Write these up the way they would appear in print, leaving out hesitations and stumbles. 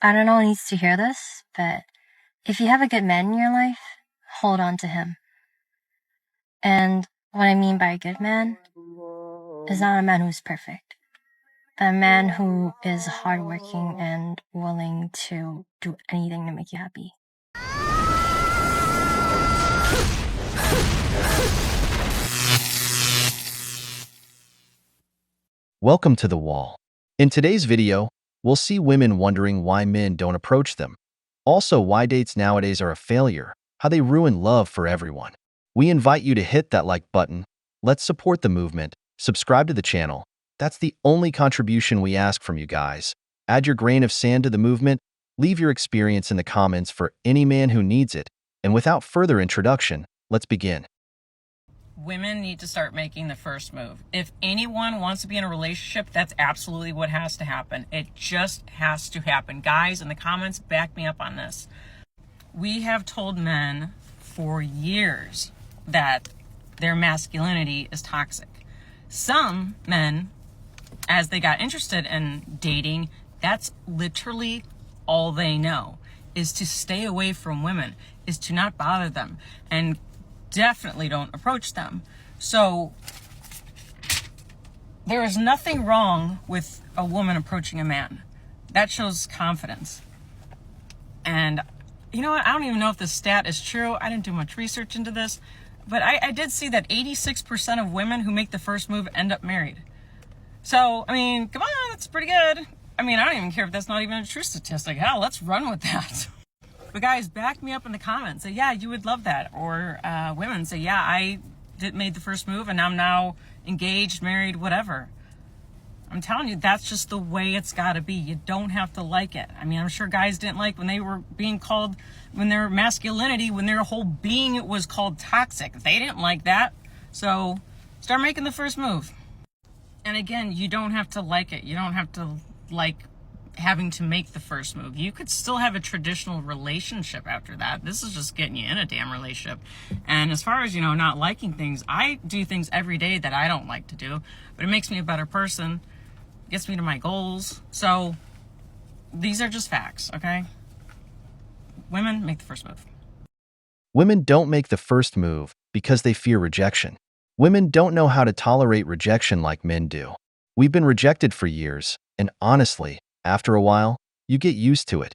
I don't know who needs to hear this, but if you have a good man in your life, hold on to him. And what I mean by a good man is not a man who's perfect, but a man who is hardworking and willing to do anything to make you happy. Welcome to The Wall. In today's video, we'll see women wondering why men don't approach them. Also, why dates nowadays are a failure, how they ruin love for everyone. We invite you to hit that like button. Let's support the movement. Subscribe to the channel. That's the only contribution we ask from you guys. Add your grain of sand to the movement. Leave your experience in the comments for any man who needs it. And without further introduction, let's begin. Women need to start making the first move. If anyone wants to be in a relationship, that's absolutely what has to happen. It just has to happen. Guys in the comments, back me up on this. We have told men for years that their masculinity is toxic. Some men, as they got interested in dating, that's literally all they know, is to stay away from women, is to not bother them, and definitely don't approach them. So there is nothing wrong with a woman approaching a man. That shows confidence. And you know what? I don't even know if this stat is true. I didn't do much research into this, but I did see that 86% of women who make the first move end up married. So, I mean, come on, that's pretty good. I mean, I don't even care if that's not even a true statistic. Hell, let's run with that. But guys, back me up in the comments. Say, yeah, you would love that. Or women say, yeah, I made the first move and I'm now engaged, married, whatever. I'm telling you, that's just the way it's got to be. You don't have to like it. I mean, I'm sure guys didn't like when they were being called, when their masculinity, when their whole being was called toxic. They didn't like that. So start making the first move. And again, you don't have to like it. You don't have to like having to make the first move. You could still have a traditional relationship after that. This is just getting you in a damn relationship. And as far as, you know, not liking things, I do things every day that I don't like to do, but it makes me a better person, gets me to my goals. So these are just facts, okay? Women, make the first move. Women don't make the first move because they fear rejection. Women don't know how to tolerate rejection like men do. We've been rejected for years, and honestly, after a while, you get used to it.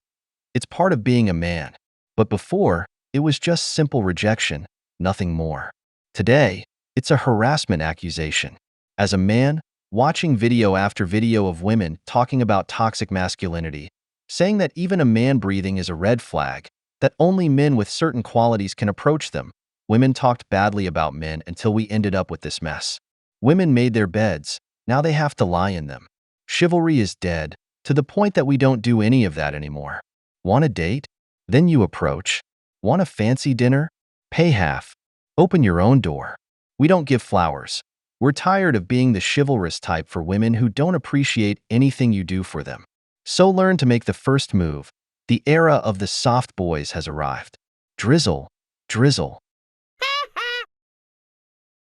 It's part of being a man. But before, it was just simple rejection, nothing more. Today, it's a harassment accusation. As a man, watching video after video of women talking about toxic masculinity, saying that even a man breathing is a red flag, that only men with certain qualities can approach them. Women talked badly about men until we ended up with this mess. Women made their beds, now they have to lie in them. Chivalry is dead, to the point that we don't do any of that anymore. Want a date? Then you approach. Want a fancy dinner? Pay half. Open your own door. We don't give flowers. We're tired of being the chivalrous type for women who don't appreciate anything you do for them. So learn to make the first move. The era of the soft boys has arrived. Drizzle, drizzle.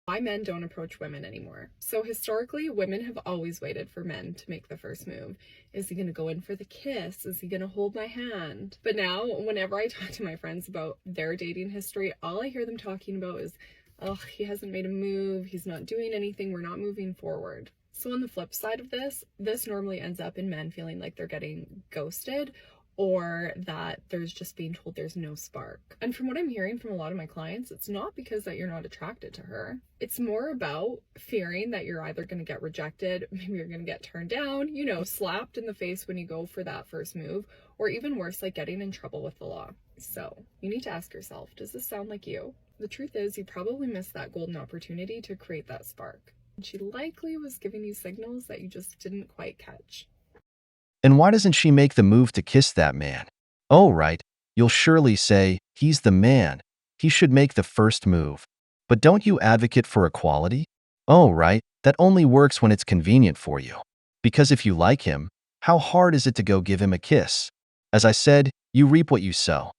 Why men don't approach women anymore. So historically, women have always waited for men to make the first move. Is he going to go in for the kiss? Is he going to hold my hand? But now, whenever I talk to my friends about their dating history, all I hear them talking about is, oh, he hasn't made a move. He's not doing anything. We're not moving forward. So on the flip side of this normally ends up in men feeling like they're getting ghosted, or that there's just being told there's no spark. And from what I'm hearing from a lot of my clients, it's not because that you're not attracted to her. It's more about fearing that you're either going to get rejected, maybe you're going to get turned down, you know, slapped in the face when you go for that first move, or even worse, like getting in trouble with the law. So you need to ask yourself, does this sound like you? The truth is, you probably missed that golden opportunity to create that spark. And she likely was giving you signals that you just didn't quite catch. And why doesn't she make the move to kiss that man? Oh, right, you'll surely say, he's the man. He should make the first move. But don't you advocate for equality? Oh, right, that only works when it's convenient for you. Because if you like him, how hard is it to go give him a kiss? As I said, you reap what you sow.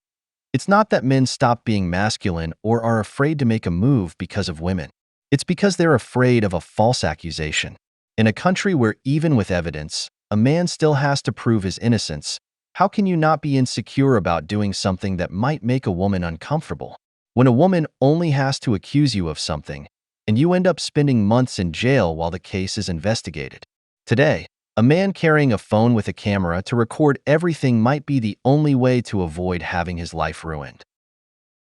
It's not that men stop being masculine or are afraid to make a move because of women. It's because they're afraid of a false accusation. In a country where even with evidence, a man still has to prove his innocence, How can you not be insecure about doing something that might make a woman uncomfortable? When a woman only has to accuse you of something, and you end up spending months in jail while the case is investigated. Today, a man carrying a phone with a camera to record everything might be the only way to avoid having his life ruined.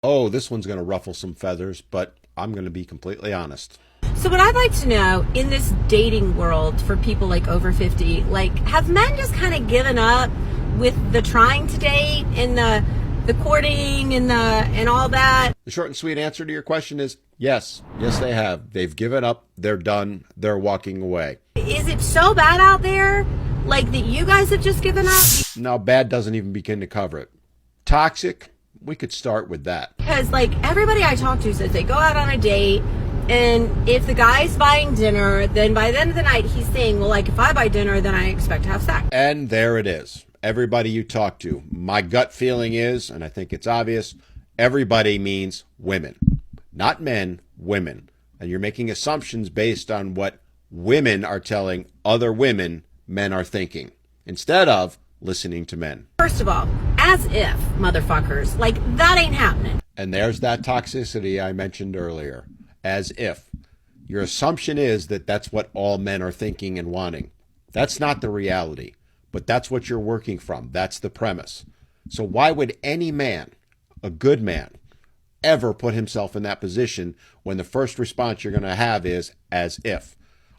Oh, this one's going to ruffle some feathers, but I'm going to be completely honest. So what I'd like to know, in this dating world for people like over 50, like, have men just kind of given up with the trying to date and the courting and all that? The short and sweet answer to your question is yes. Yes, they have. They've given up. They're done. They're walking away. Is it so bad out there, like, that you guys have just given up? No, bad doesn't even begin to cover it. Toxic, we could start with that. Because, like, everybody I talk to says they go out on a date, and if the guy's buying dinner, then by the end of the night, he's saying, well, like, if I buy dinner, then I expect to have sex. And there it is. Everybody you talk to, my gut feeling is, and I think it's obvious, everybody means women. Not men, women. And you're making assumptions based on what women are telling other women men are thinking, instead of listening to men. First of all, as if, motherfuckers, like, that ain't happening. And there's that toxicity I mentioned earlier. As if. Your assumption is that that's what all men are thinking and wanting. That's not the reality, but that's what you're working from. That's the premise. So why would any man, a good man, ever put himself in that position when the first response you're going to have is as if?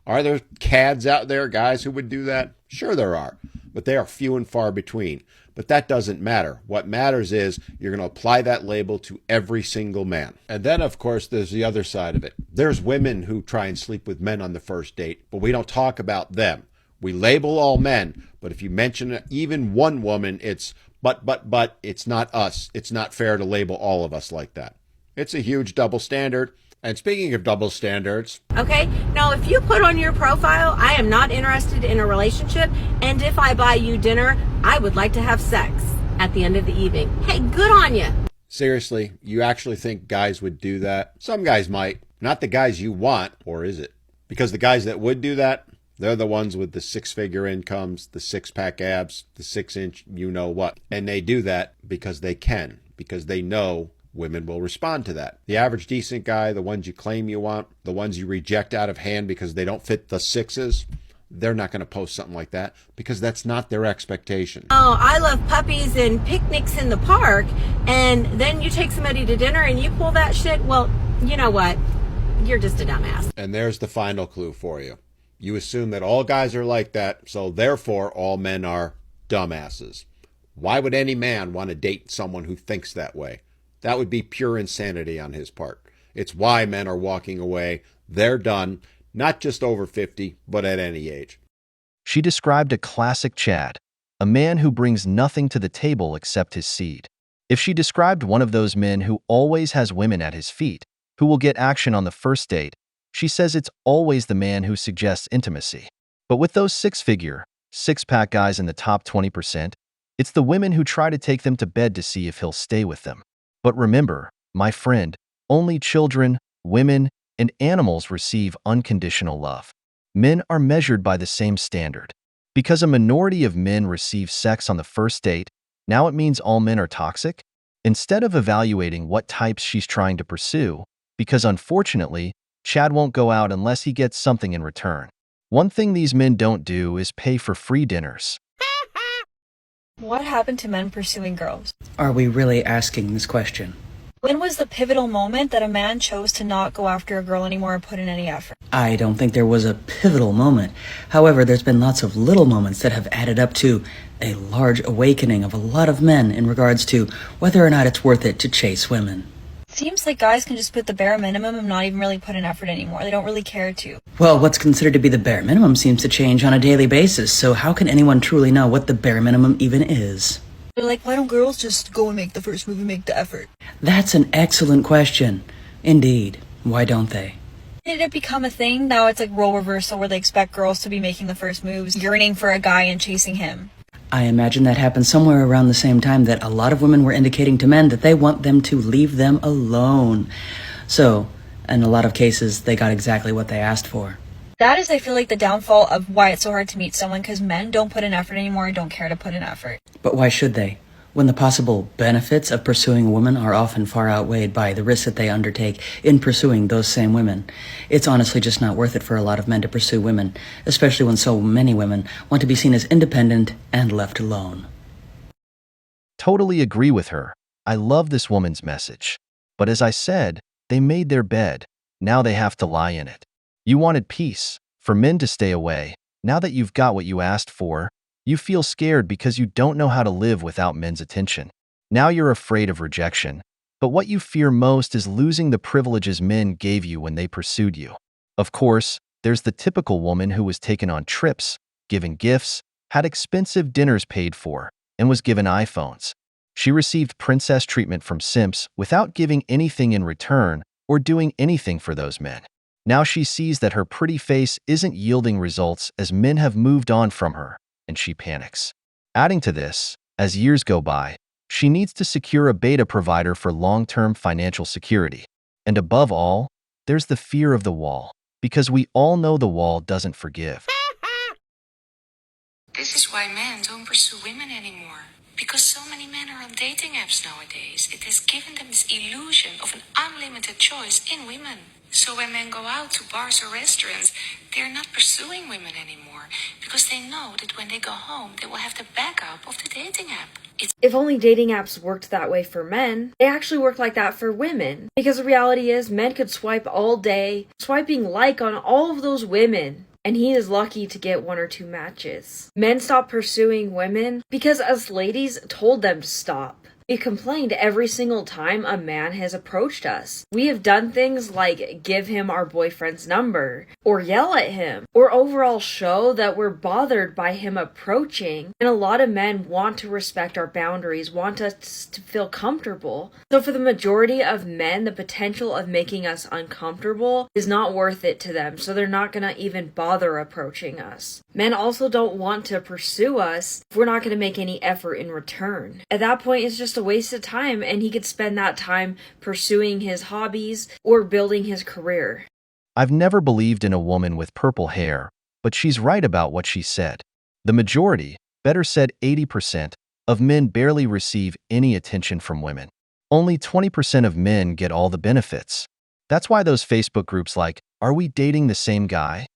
Are there cads out there, guys, who would do that? Sure there are, but they are few and far between. But that doesn't matter. What matters is you're going to apply that label to every single man. And then, of course, there's the other side of it. There's women who try and sleep with men on the first date, but we don't talk about them. We label all men, but if you mention even one woman, it's but, it's not us. It's not fair to label all of us like that. It's a huge double standard. And speaking of double standards... Okay, now if you put on your profile, I am not interested in a relationship, and if I buy you dinner, I would like to have sex at the end of the evening. Hey, good on you. Seriously, you actually think guys would do that? Some guys might. Not the guys you want, or is it? Because the guys that would do that, they're the ones with the six-figure incomes, the six-pack abs, the 6-inch you-know-what. And they do that because they can, because they know women will respond to that. The average decent guy, the ones you claim you want, the ones you reject out of hand because they don't fit the sixes, they're not going to post something like that because that's not their expectation. Oh, I love puppies and picnics in the park, and then you take somebody to dinner and you pull that shit, well, you know what? You're just a dumbass. And there's the final clue for you. You assume that all guys are like that, so therefore all men are dumbasses. Why would any man want to date someone who thinks that way? That would be pure insanity on his part. It's why men are walking away. They're done, not just over 50, but at any age. She described a classic Chad, a man who brings nothing to the table except his seed. If she described one of those men who always has women at his feet, who will get action on the first date, she says it's always the man who suggests intimacy. But with those six-figure, six-pack guys in the top 20%, it's the women who try to take them to bed to see if he'll stay with them. But remember, my friend, only children, women, and animals receive unconditional love. Men are measured by the same standard. Because a minority of men receive sex on the first date, now it means all men are toxic? Instead of evaluating what types she's trying to pursue, because unfortunately, Chad won't go out unless he gets something in return. One thing these men don't do is pay for free dinners. What happened to men pursuing girls? Are we really asking this question? When was the pivotal moment that a man chose to not go after a girl anymore and put in any effort? I don't think there was a pivotal moment. However, there's been lots of little moments that have added up to a large awakening of a lot of men in regards to whether or not it's worth it to chase women. Seems like guys can just put the bare minimum and not even really put in effort anymore. They don't really care to. Well, what's considered to be the bare minimum seems to change on a daily basis, so how can anyone truly know what the bare minimum even is? They're like, why don't girls just go and make the first move and make the effort? That's an excellent question. Indeed. Why don't they? Did it become a thing? Now it's like role reversal where they expect girls to be making the first moves, yearning for a guy and chasing him. I imagine that happened somewhere around the same time that a lot of women were indicating to men that they want them to leave them alone. So, in a lot of cases, they got exactly what they asked for. That is, I feel like, the downfall of why it's so hard to meet someone, because men don't put in effort anymore and don't care to put in effort. But why should they? When the possible benefits of pursuing a woman are often far outweighed by the risks that they undertake in pursuing those same women. It's honestly just not worth it for a lot of men to pursue women, especially when so many women want to be seen as independent and left alone. Totally agree with her. I love this woman's message. But as I said, they made their bed. Now they have to lie in it. You wanted peace, for men to stay away. Now that you've got what you asked for, you feel scared because you don't know how to live without men's attention. Now you're afraid of rejection. But what you fear most is losing the privileges men gave you when they pursued you. Of course, there's the typical woman who was taken on trips, given gifts, had expensive dinners paid for, and was given iPhones. She received princess treatment from simps without giving anything in return or doing anything for those men. Now she sees that her pretty face isn't yielding results as men have moved on from her, and she panics. Adding to this, as years go by, she needs to secure a beta provider for long-term financial security. And above all, there's the fear of the wall, because we all know the wall doesn't forgive. This is why men don't pursue women anymore. Because so many men are on dating apps nowadays, it has given them this illusion of an unlimited choice in women. So when men go out to bars or restaurants, they're not pursuing women anymore because they know that when they go home, they will have the backup of the dating app. If only dating apps worked that way for men, they actually work like that for women. Because the reality is, men could swipe all day, swiping like on all of those women. And he is lucky to get 1 or 2 matches. Men stop pursuing women because us ladies told them to stop. We complained every single time a man has approached us. We have done things like give him our boyfriend's number, or yell at him, or overall show that we're bothered by him approaching. And a lot of men want to respect our boundaries, want us to feel comfortable. So for the majority of men, the potential of making us uncomfortable is not worth it to them, so they're not gonna even bother approaching us. Men also don't want to pursue us if we're not gonna make any effort in return. At that point, it's just a waste of time, and he could spend that time pursuing his hobbies or building his career. I've never believed in a woman with purple hair, but she's right about what she said. The majority, better said 80%, of men barely receive any attention from women. Only 20% of men get all the benefits. That's why those Facebook groups like, "Are we dating the same guy?"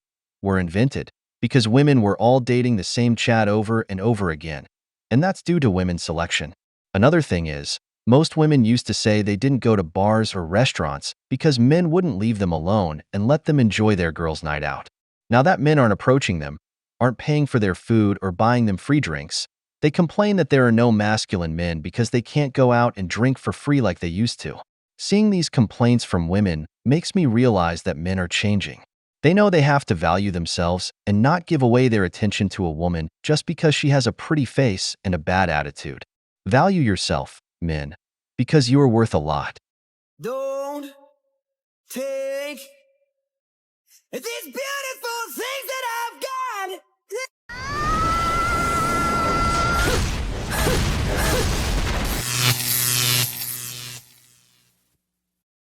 were invented, because women were all dating the same chat over and over again. And that's due to women's selection. Another thing is, most women used to say they didn't go to bars or restaurants because men wouldn't leave them alone and let them enjoy their girls' night out. Now that men aren't approaching them, aren't paying for their food or buying them free drinks, they complain that there are no masculine men because they can't go out and drink for free like they used to. Seeing these complaints from women makes me realize that men are changing. They know they have to value themselves and not give away their attention to a woman just because she has a pretty face and a bad attitude. Value yourself, men, because you are worth a lot. Don't take these beautiful things that I've got.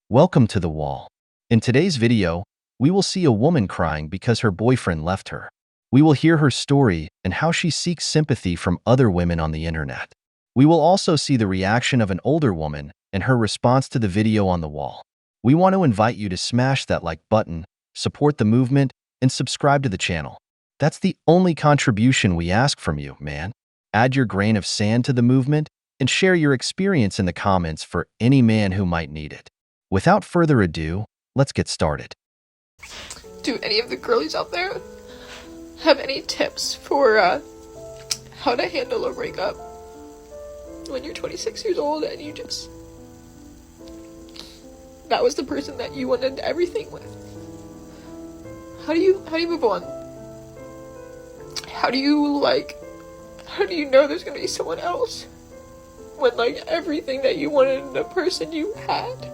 Welcome to the wall. In today's video, we will see a woman crying because her boyfriend left her. We will hear her story and how she seeks sympathy from other women on the internet. We will also see the reaction of an older woman and her response to the video on the wall. We want to invite you to smash that like button, support the movement, and subscribe to the channel. That's the only contribution we ask from you, man. Add your grain of sand to the movement and share your experience in the comments for any man who might need it. Without further ado, let's get started. Do any of the girlies out there have any tips for how to handle a breakup when you're 26 years old and that was the person that you wanted everything with? How do you move on? How do you know there's gonna be someone else when everything that you wanted in a person you had?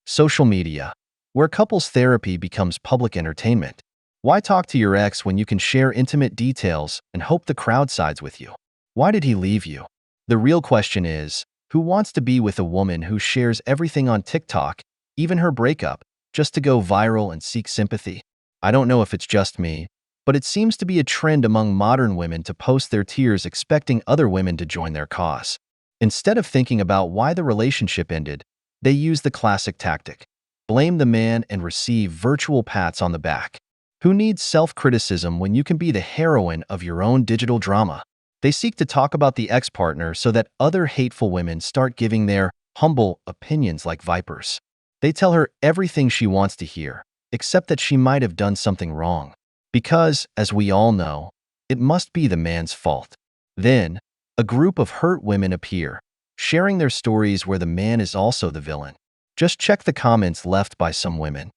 Social media, where couples therapy becomes public entertainment. Why talk to your ex when you can share intimate details and hope the crowd sides with you? Why did he leave you? The real question is, Who wants to be with a woman who shares everything on TikTok, even her breakup, just to go viral and seek sympathy? I don't know if it's just me, but it seems to be a trend among modern women to post their tears expecting other women to join their cause. Instead of thinking about why the relationship ended, they use the classic tactic: blame the man and receive virtual pats on the back. Who needs self-criticism when you can be the heroine of your own digital drama? They seek to talk about the ex-partner so that other hateful women start giving their humble opinions like vipers. They tell her everything she wants to hear, except that she might have done something wrong. Because, as we all know, it must be the man's fault. Then, a group of hurt women appear, sharing their stories where the man is also the villain. Just check the comments left by some women.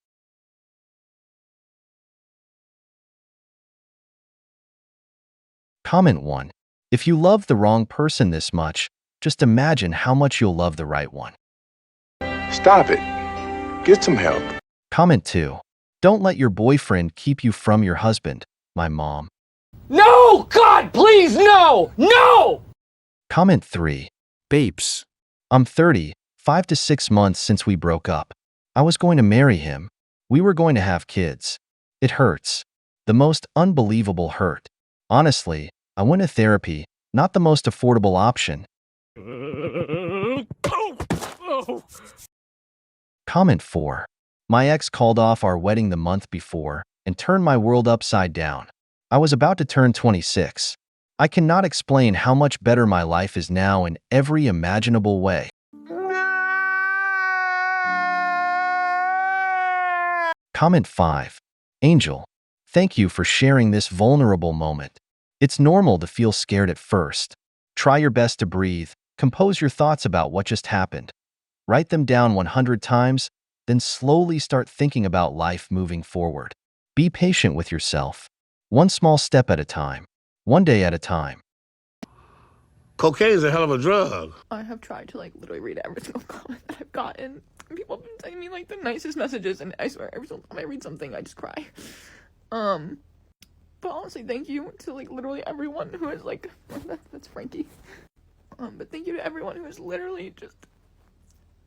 Comment 1. If you love the wrong person this much, just imagine how much you'll love the right one. Stop it. Get some help. Comment 2. Don't let your boyfriend keep you from your husband, my mom. No! God, please, no! No! Comment 3. Babes. I'm 30, 5 to 6 months since we broke up. I was going to marry him. We were going to have kids. It hurts. The most unbelievable hurt. Honestly, I went to therapy, not the most affordable option. Comment 4. My ex called off our wedding the month before and turned my world upside down. I was about to turn 26. I cannot explain how much better my life is now in every imaginable way. Comment 5. Angel, thank you for sharing this vulnerable moment. It's normal to feel scared at first. Try your best to breathe, compose your thoughts about what just happened. Write them down 100 times, then slowly start thinking about life moving forward. Be patient with yourself. One small step at a time. One day at a time. Cocaine is a hell of a drug. I have tried to literally read every single comment that I've gotten. And people have been sending me the nicest messages, and I swear every single time I read something I just cry. But honestly, thank you to literally everyone who has that's Frankie. But thank you to everyone who has literally just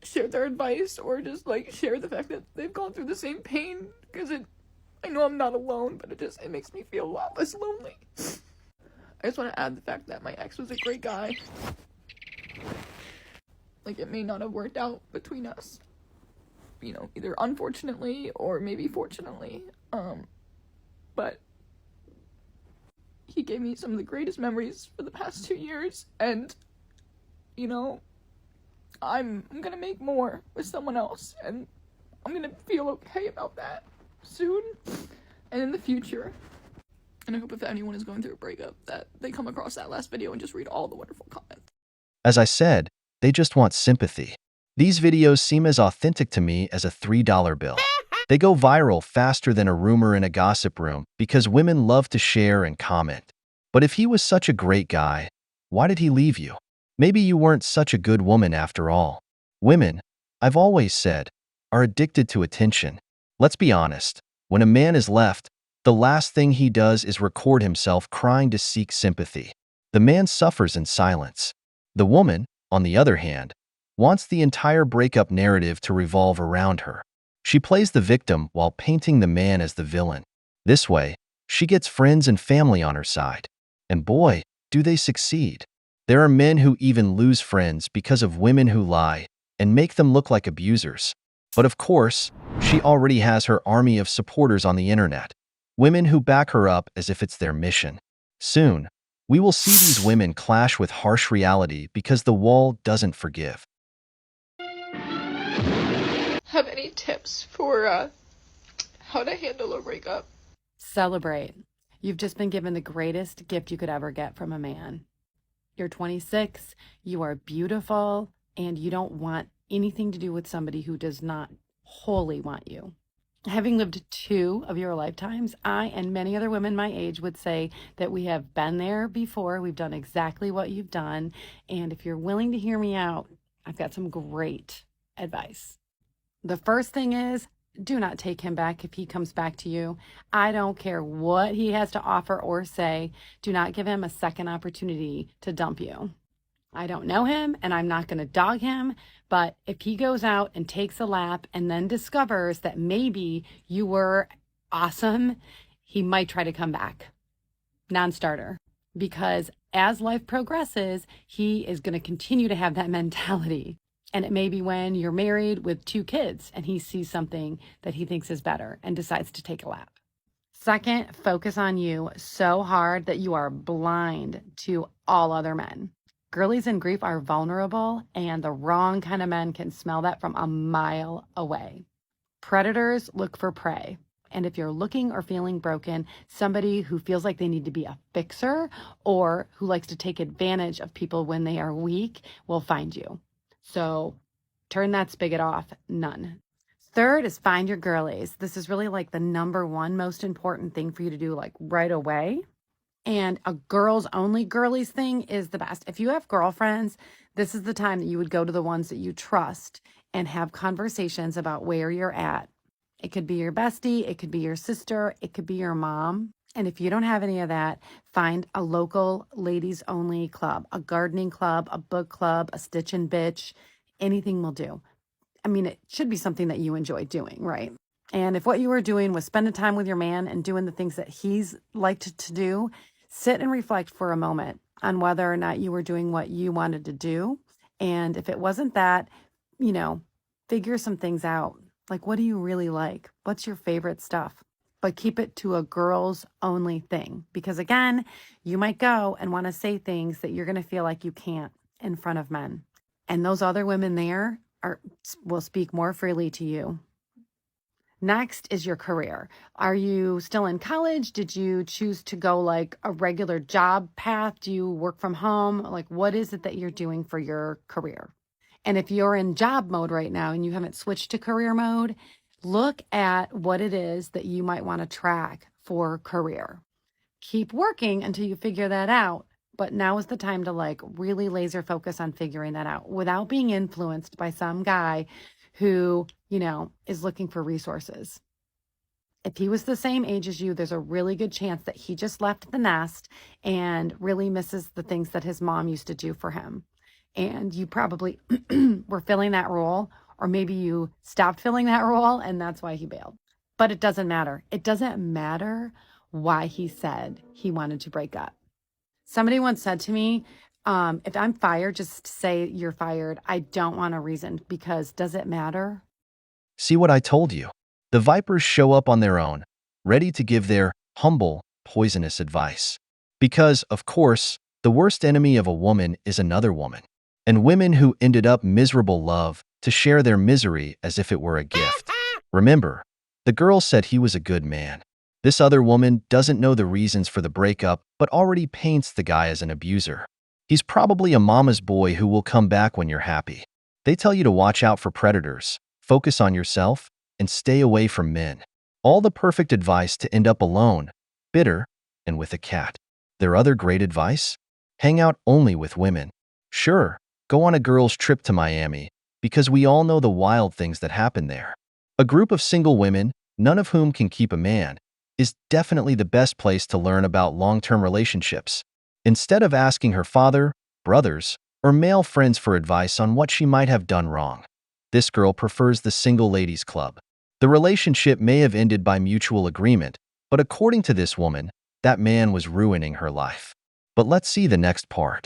shared their advice or just shared the fact that they've gone through the same pain, because I know I'm not alone, but it makes me feel a lot less lonely. I just want to add the fact that my ex was a great guy. It may not have worked out between us, either unfortunately or maybe fortunately, but he gave me some of the greatest memories for the past 2 years, and I'm gonna make more with someone else, and I'm gonna feel okay about that soon and in the future. And I hope if anyone is going through a breakup that they come across that last video and just read all the wonderful comments. As I said, they just want sympathy. These videos seem as authentic to me as a $3 bill. They go viral faster than a rumor in a gossip room because women love to share and comment. But if he was such a great guy, why did he leave you? Maybe you weren't such a good woman after all. Women, I've always said, are addicted to attention. Let's be honest, when a man is left, the last thing he does is record himself crying to seek sympathy. The man suffers in silence. The woman, on the other hand, wants the entire breakup narrative to revolve around her. She plays the victim while painting the man as the villain. This way, she gets friends and family on her side. And boy, do they succeed. There are men who even lose friends because of women who lie and make them look like abusers. But of course, she already has her army of supporters on the internet. Women who back her up as if it's their mission. Soon, we will see these women clash with harsh reality because the wall doesn't forgive. Have any tips for how to handle a breakup? Celebrate. You've just been given the greatest gift you could ever get from a man. You're 26, you are beautiful, and you don't want anything to do with somebody who does not wholly want you. Having lived 2 of your lifetimes, I and many other women my age would say that we have been there before. We've done exactly what you've done. And if you're willing to hear me out, I've got some great advice. The first thing is, do not take him back if he comes back to you. I don't care what he has to offer or say. Do not give him a second opportunity to dump you. I don't know him and I'm not going to dog him, but if he goes out and takes a lap and then discovers that maybe you were awesome, he might try to come back. Non-starter. Because as life progresses, he is going to continue to have that mentality. And it may be when you're married with 2 kids and he sees something that he thinks is better and decides to take a lap. Second, focus on you so hard that you are blind to all other men. Girlies in grief are vulnerable, and the wrong kind of men can smell that from a mile away. Predators look for prey. And if you're looking or feeling broken, somebody who feels like they need to be a fixer or who likes to take advantage of people when they are weak will find you. So turn that spigot off. None. Third is find your girlies. This is really like the number one most important thing for you to do, like right away. And a girls only girlies thing is the best. If you have girlfriends, this is the time that you would go to the ones that you trust and have conversations about where you're at. It could be your bestie, it could be your sister, it could be your mom. And if you don't have any of that, find a local ladies only club, a gardening club, a book club, a stitch and bitch. Anything will do. I mean, it should be something that you enjoy doing, right? And if what you were doing was spending time with your man and doing the things that he's liked to do, sit and reflect for a moment on whether or not you were doing what you wanted to do. And if it wasn't that, figure some things out. Like, what do you really like? What's your favorite stuff? But keep it to a girls only thing. Because again, you might go and want to say things that you're going to feel like you can't in front of men. And those other women there will speak more freely to you. Next is your career. Are you still in college? Did you choose to go like a regular job path? Do you work from home? Like, what is it that you're doing for your career? And if you're in job mode right now and you haven't switched to career mode, look at what it is that you might want to track for career. Keep working until you figure that out. But now is the time to like really laser focus on figuring that out without being influenced by some guy who, is looking for resources. If he was the same age as you, there's a really good chance that he just left the nest and really misses the things that his mom used to do for him. And you probably were filling that role, or maybe you stopped filling that role and that's why he bailed. But it doesn't matter. It doesn't matter why he said he wanted to break up. Somebody once said to me, if I'm fired, just say you're fired. I don't want a reason, because does it matter? See what I told you? The vipers show up on their own, ready to give their humble, poisonous advice. Because, of course, the worst enemy of a woman is another woman. And women who ended up miserable love to share their misery as if it were a gift. Remember, the girl said he was a good man. This other woman doesn't know the reasons for the breakup, but already paints the guy as an abuser. He's probably a mama's boy who will come back when you're happy. They tell you to watch out for predators, focus on yourself, and stay away from men. All the perfect advice to end up alone, bitter, and with a cat. Their other great advice? Hang out only with women. Sure, go on a girls' trip to Miami, because we all know the wild things that happen there. A group of single women, none of whom can keep a man, is definitely the best place to learn about long-term relationships. Instead of asking her father, brothers, or male friends for advice on what she might have done wrong, this girl prefers the single ladies club. The relationship may have ended by mutual agreement, but according to this woman, that man was ruining her life. But let's see the next part.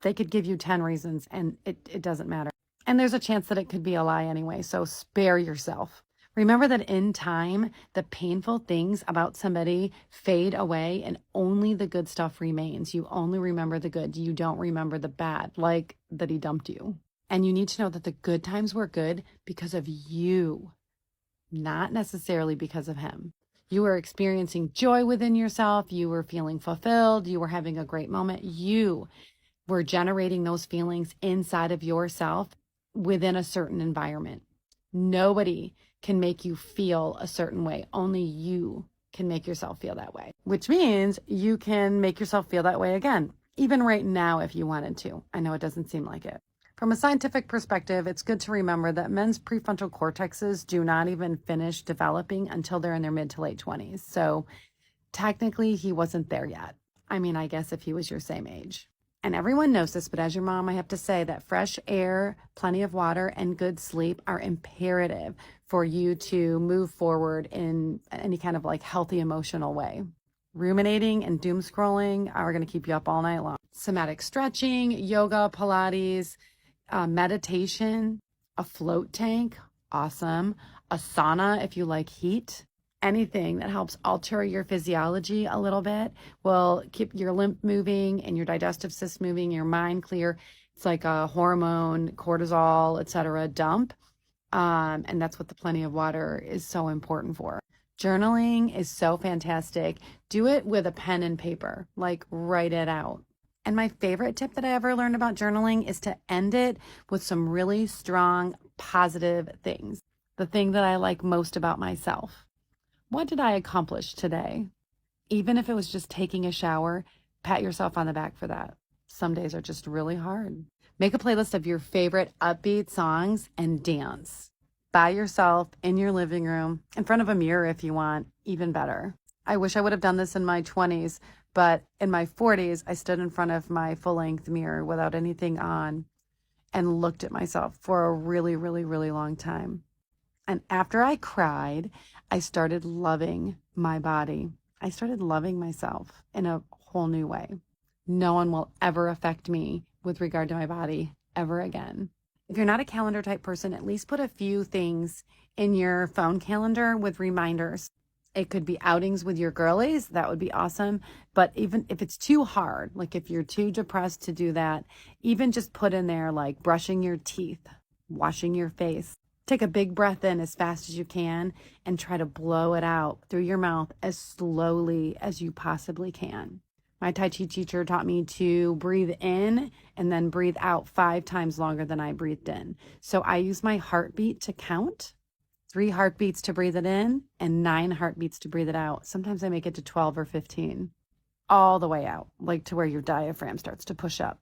They could give you 10 reasons and it doesn't matter. And there's a chance that it could be a lie anyway, so spare yourself. Remember that in time, the painful things about somebody fade away and only the good stuff remains. You only remember the good. You don't remember the bad, like that he dumped you. And you need to know that the good times were good because of you, not necessarily because of him. You were experiencing joy within yourself. You were feeling fulfilled. You were having a great moment. You were generating those feelings inside of yourself within a certain environment. Nobody can make you feel a certain way. Only you can make yourself feel that way, which means you can make yourself feel that way again, even right now if you wanted to. I know it doesn't seem like it. From a scientific perspective, it's good to remember that men's prefrontal cortexes do not even finish developing until they're in their mid to late 20s. So technically, he wasn't there yet. I mean, I guess if he was your same age. And everyone knows this, but as your mom, I have to say that fresh air, plenty of water, and good sleep are imperative for you to move forward in any kind of like healthy emotional way. Ruminating and doom scrolling are going to keep you up all night long. Somatic stretching, yoga, Pilates, meditation, a float tank, awesome. A sauna if you like heat. Anything that helps alter your physiology a little bit will keep your lymph moving and your digestive system moving, your mind clear. It's like a hormone, cortisol, etc. dump. And that's what the plenty of water is so important for. Journaling is so fantastic. Do it with a pen and paper, like write it out. And my favorite tip that I ever learned about journaling is to end it with some really strong, positive things. The thing that I like most about myself. What did I accomplish today? Even if it was just taking a shower, pat yourself on the back for that. Some days are just really hard. Make a playlist of your favorite upbeat songs and dance. By yourself, in your living room, in front of a mirror if you want, even better. I wish I would have done this in my 20s, but in my 40s, I stood in front of my full-length mirror without anything on and looked at myself for a really, really, really long time. And after I cried, I started loving my body. I started loving myself in a whole new way. No one will ever affect me with regard to my body ever again. If you're not a calendar type person, at least put a few things in your phone calendar with reminders. It could be outings with your girlies. That would be awesome. But even if it's too hard, like if you're too depressed to do that, even just put in there like brushing your teeth, washing your face. Take a big breath in as fast as you can and try to blow it out through your mouth as slowly as you possibly can. My Tai Chi teacher taught me to breathe in and then breathe out 5 times longer than I breathed in. So I use my heartbeat to count. 3 heartbeats to breathe it in and 9 heartbeats to breathe it out. Sometimes I make it to 12 or 15. All the way out, like to where your diaphragm starts to push up.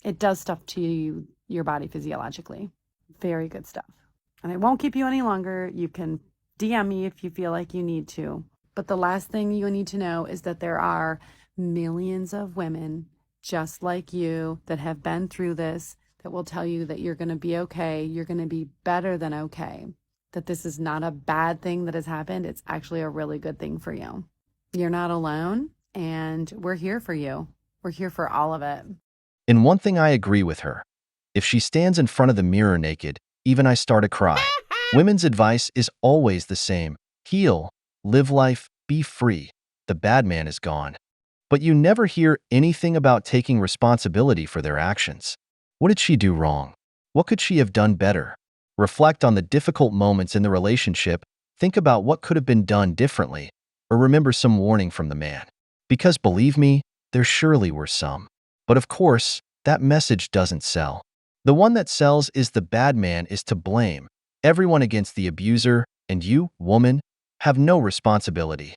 It does stuff to you, your body physiologically. Very good stuff. And I won't keep you any longer. You can DM me if you feel like you need to. But the last thing you need to know is that there are millions of women just like you that have been through this that will tell you that you're going to be okay. You're going to be better than okay. That this is not a bad thing that has happened. It's actually a really good thing for you. You're not alone, and we're here for you. We're here for all of it. In one thing I agree with her. If she stands in front of the mirror naked, even I start to cry. Women's advice is always the same. Heal, live life, be free. The bad man is gone. But you never hear anything about taking responsibility for their actions. What did she do wrong? What could she have done better? Reflect on the difficult moments in the relationship, think about what could have been done differently, or remember some warning from the man. Because believe me, there surely were some. But of course, that message doesn't sell. The one that sells is the bad man is to blame, everyone against the abuser, and you, woman, have no responsibility.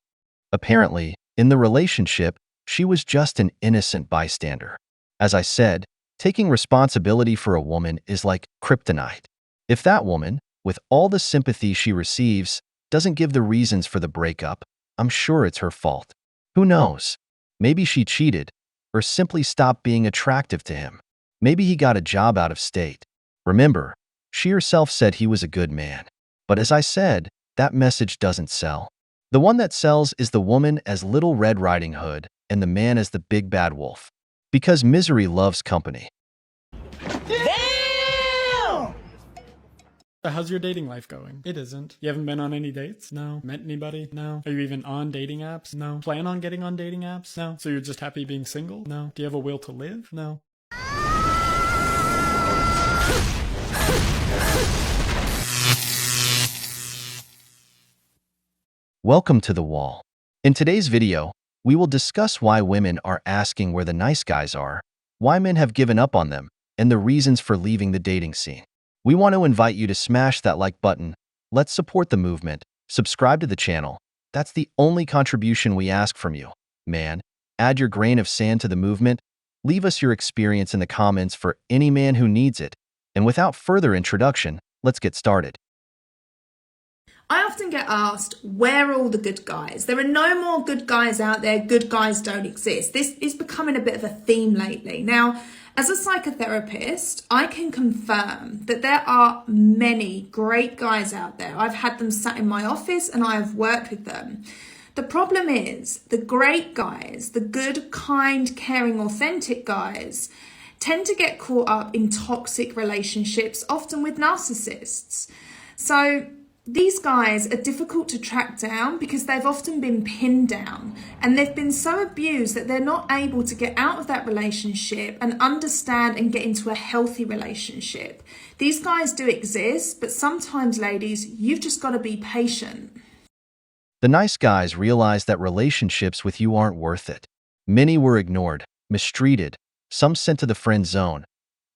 Apparently, in the relationship, she was just an innocent bystander. As I said, taking responsibility for a woman is like kryptonite. If that woman, with all the sympathy she receives, doesn't give the reasons for the breakup, I'm sure it's her fault. Who knows? Maybe she cheated, or simply stopped being attractive to him. Maybe he got a job out of state. Remember, she herself said he was a good man. But as I said, that message doesn't sell. The one that sells is the woman as Little Red Riding Hood and the man as the big bad wolf. Because misery loves company. Damn! How's your dating life going? It isn't. You haven't been on any dates? No. Met anybody? No. Are you even on dating apps? No. Plan on getting on dating apps? No. So you're just happy being single? No. Do you have a will to live? No. Welcome to The Wall. In today's video, we will discuss why women are asking where the nice guys are, why men have given up on them, and the reasons for leaving the dating scene. We want to invite you to smash that like button. Let's support the movement. Subscribe to the channel. That's the only contribution we ask from you. Man, add your grain of sand to the movement. Leave us your experience in the comments for any man who needs it. And without further introduction, let's get started. I often get asked, where are all the good guys? There are no more good guys out there. Good guys don't exist. This is becoming a bit of a theme lately. Now, as a psychotherapist, I can confirm that there are many great guys out there. I've had them sat in my office and I have worked with them. The problem is the great guys, the good, kind, caring, authentic guys, tend to get caught up in toxic relationships, often with narcissists. So these guys are difficult to track down because they've often been pinned down and they've been so abused that they're not able to get out of that relationship and understand and get into a healthy relationship. These guys do exist, but sometimes, ladies, you've just got to be patient. The nice guys realize that relationships with you aren't worth it. Many were ignored, mistreated, some sent to the friend zone.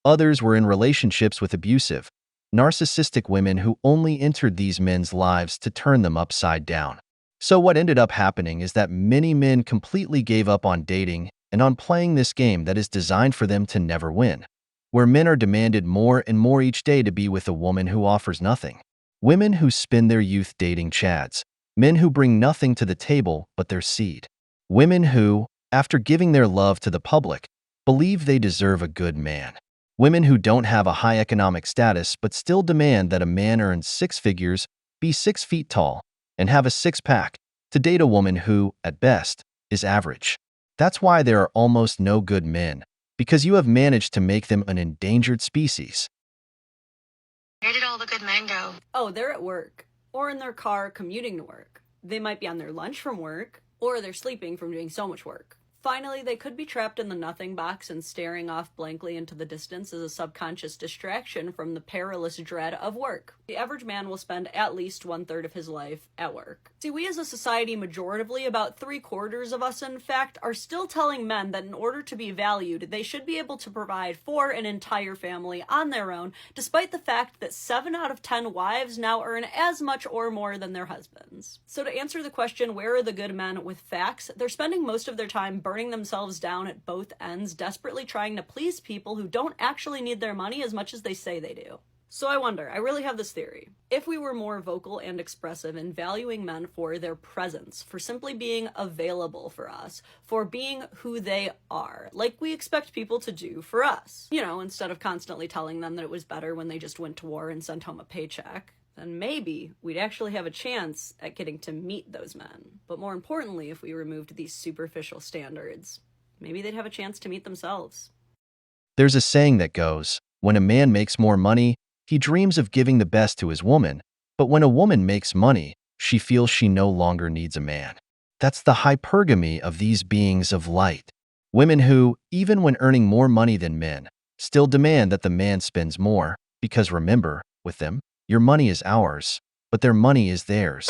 Others were in relationships with abusive, narcissistic women who only entered these men's lives to turn them upside down. So what ended up happening is that many men completely gave up on dating and on playing this game that is designed for them to never win, where men are demanded more and more each day to be with a woman who offers nothing. Women who spend their youth dating chads, men who bring nothing to the table but their seed. Women who, after giving their love to the public, believe they deserve a good man. Women who don't have a high economic status but still demand that a man earn 6 figures, be 6 feet tall, and have a six-pack to date a woman who, at best, is average. That's why there are almost no good men, because you have managed to make them an endangered species. Where did all the good men go? Oh, they're at work, or in their car commuting to work. They might be on their lunch from work, or they're sleeping from doing so much work. Finally, they could be trapped in the nothing box and staring off blankly into the distance as a subconscious distraction from the perilous dread of work. The average man will spend at least 1/3 of his life at work. See, we as a society, majoritively, about 3/4 of us in fact, are still telling men that in order to be valued, they should be able to provide for an entire family on their own, despite the fact that 7 out of 10 wives now earn as much or more than their husbands. So to answer the question, where are the good men with facts, they're spending most of their time burning themselves down at both ends, desperately trying to please people who don't actually need their money as much as they say they do. So I wonder, I really have this theory. If we were more vocal and expressive in valuing men for their presence, for simply being available for us, for being who they are, like we expect people to do for us, instead of constantly telling them that it was better when they just went to war and sent home a paycheck, then maybe we'd actually have a chance at getting to meet those men. But more importantly, if we removed these superficial standards, maybe they'd have a chance to meet themselves. There's a saying that goes, when a man makes more money, he dreams of giving the best to his woman, but when a woman makes money, she feels she no longer needs a man. That's the hypergamy of these beings of light. Women who, even when earning more money than men, still demand that the man spends more, because remember, with them, your money is ours, but their money is theirs.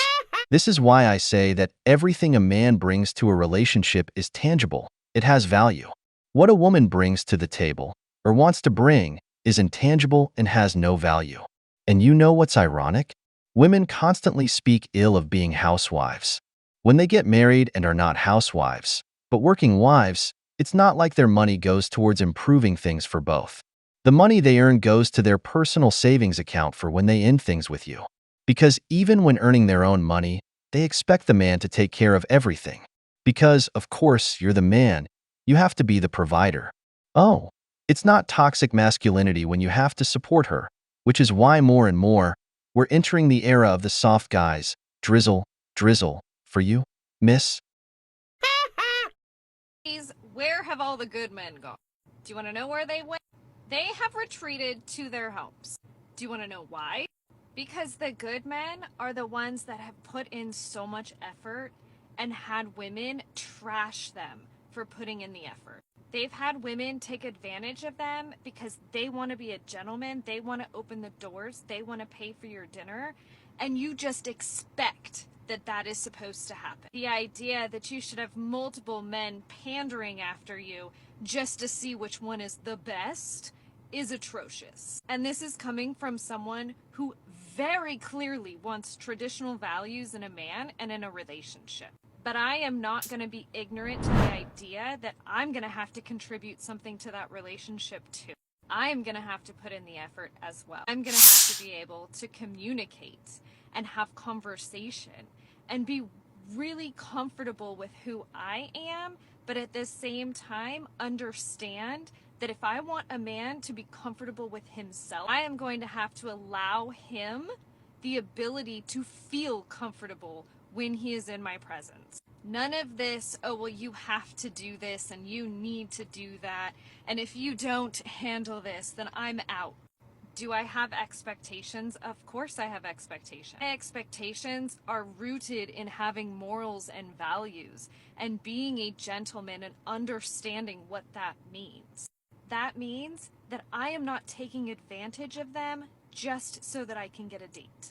This is why I say that everything a man brings to a relationship is tangible. It has value. What a woman brings to the table, or wants to bring, is intangible and has no value. And you know what's ironic? Women constantly speak ill of being housewives. When they get married and are not housewives, but working wives, it's not like their money goes towards improving things for both. The money they earn goes to their personal savings account for when they end things with you. Because even when earning their own money, they expect the man to take care of everything. Because, of course, you're the man, you have to be the provider. Oh, it's not toxic masculinity when you have to support her, which is why more and more, we're entering the era of the soft guys. Drizzle, for you, miss. Where have all the good men gone? Do you want to know where they went? They have retreated to their homes. Do you want to know why? Because the good men are the ones that have put in so much effort and had women trash them for putting in the effort. They've had women take advantage of them because they want to be a gentleman, they want to open the doors, they want to pay for your dinner, and you just expect that that is supposed to happen. The idea that you should have multiple men pandering after you just to see which one is the best is atrocious. And this is coming from someone who very clearly wants traditional values in a man and in a relationship. But I am not going to be ignorant to the idea that I'm going to have to contribute something to that relationship too. I'm going to have to put in the effort as well. I'm going to have to be able to communicate and have conversation and be really comfortable with who I am, but at the same time understand that if I want a man to be comfortable with himself, I am going to have to allow him the ability to feel comfortable when he is in my presence. None of this, oh, well, you have to do this and you need to do that, and if you don't handle this, then I'm out. Do I have expectations? Of course I have expectations. My expectations are rooted in having morals and values and being a gentleman and understanding what that means. That means that I am not taking advantage of them just so that I can get a date.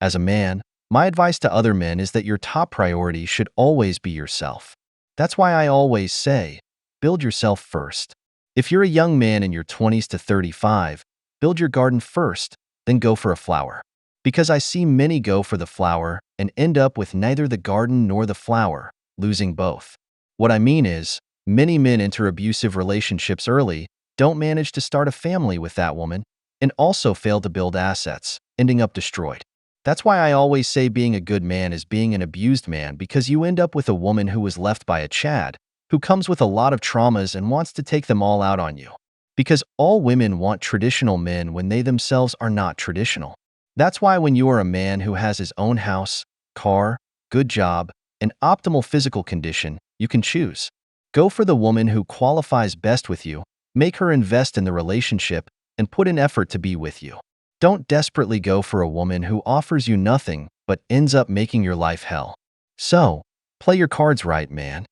As a man, my advice to other men is that your top priority should always be yourself. That's why I always say, build yourself first. If you're a young man in your 20s to 35, build your garden first, then go for a flower. Because I see many go for the flower and end up with neither the garden nor the flower, losing both. What I mean is, many men enter abusive relationships early, don't manage to start a family with that woman, and also fail to build assets, ending up destroyed. That's why I always say being a good man is being an abused man, because you end up with a woman who was left by a Chad, who comes with a lot of traumas and wants to take them all out on you. Because all women want traditional men when they themselves are not traditional. That's why when you are a man who has his own house, car, good job, and optimal physical condition, you can choose. Go for the woman who qualifies best with you, make her invest in the relationship, and put in effort to be with you. Don't desperately go for a woman who offers you nothing but ends up making your life hell. So, play your cards right, man.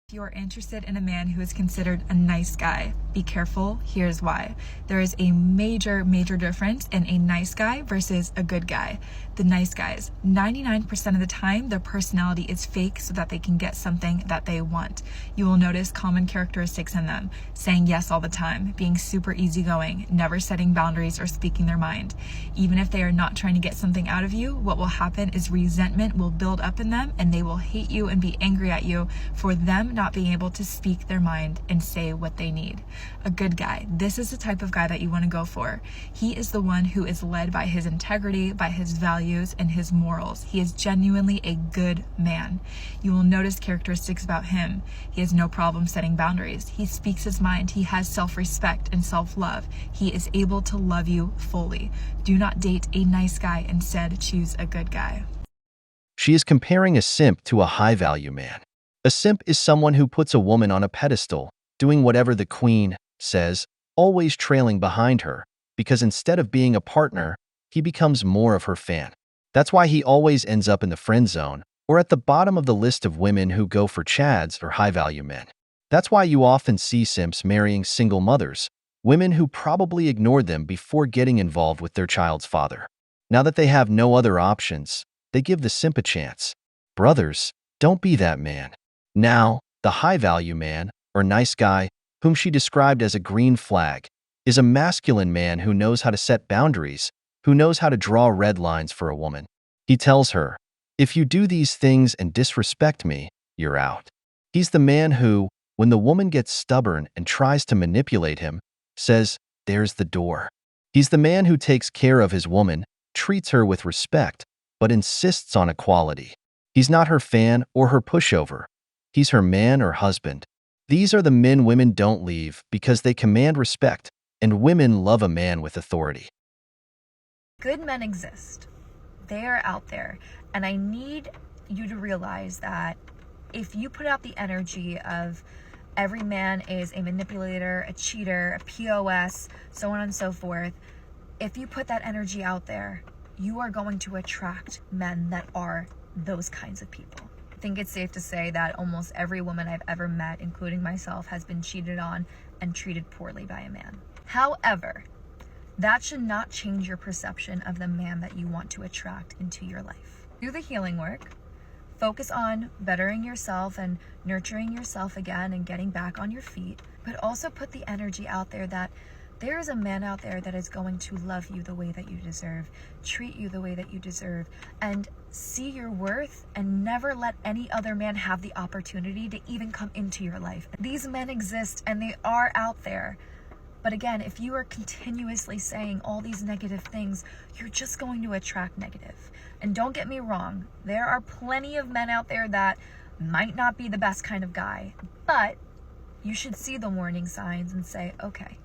If you are interested in a man who is considered a nice guy, be careful. Here's why. There is a major difference in a nice guy versus a good guy. The nice guys, 99% of the time, their personality is fake so that they can get something that they want. You will notice common characteristics in them: saying yes all the time, being super easygoing, never setting boundaries or speaking their mind. Even if they are not trying to get something out of you, what will happen is resentment will build up in them and they will hate you and be angry at you for them not being able to speak their mind and say what they need. A good guy, this is the type of guy that you want to go for. He is the one who is led by his integrity, by his values, and his morals. He is genuinely a good man. You will notice characteristics about him. He has no problem setting boundaries. He speaks his mind. He has self-respect and self-love. He is able to love you fully. Do not date a nice guy. Instead, choose a good guy. She is comparing a simp to a high-value man. A simp is someone who puts a woman on a pedestal, doing whatever the queen says, always trailing behind her, because instead of being a partner, he becomes more of her fan. That's why he always ends up in the friend zone, or at the bottom of the list of women who go for chads or high-value men. That's why you often see simps marrying single mothers, women who probably ignored them before getting involved with their child's father. Now that they have no other options, they give the simp a chance. Brothers, don't be that man. Now, the high-value man, or nice guy, whom she described as a green flag, is a masculine man who knows how to set boundaries, who knows how to draw red lines for a woman. He tells her, if you do these things and disrespect me, you're out. He's the man who, when the woman gets stubborn and tries to manipulate him, says, there's the door. He's the man who takes care of his woman, treats her with respect, but insists on equality. He's not her fan or her pushover. He's her man or husband. These are the men women don't leave because they command respect, and women love a man with authority. Good men exist. They are out there, and I need you to realize that if you put out the energy of every man is a manipulator, a cheater, a POS, so on and so forth, if you put that energy out there, you are going to attract men that are those kinds of people. I think it's safe to say that almost every woman I've ever met, including myself, has been cheated on and treated poorly by a man. However, that should not change your perception of the man that you want to attract into your life. Do the healing work. Focus on bettering yourself and nurturing yourself again and getting back on your feet, but also put the energy out there that there is a man out there that is going to love you the way that you deserve, treat you the way that you deserve, and see your worth and never let any other man have the opportunity to even come into your life. These men exist and they are out there. But again, if you are continuously saying all these negative things, you're just going to attract negative. And don't get me wrong, there are plenty of men out there that might not be the best kind of guy, but you should see the warning signs and say, okay,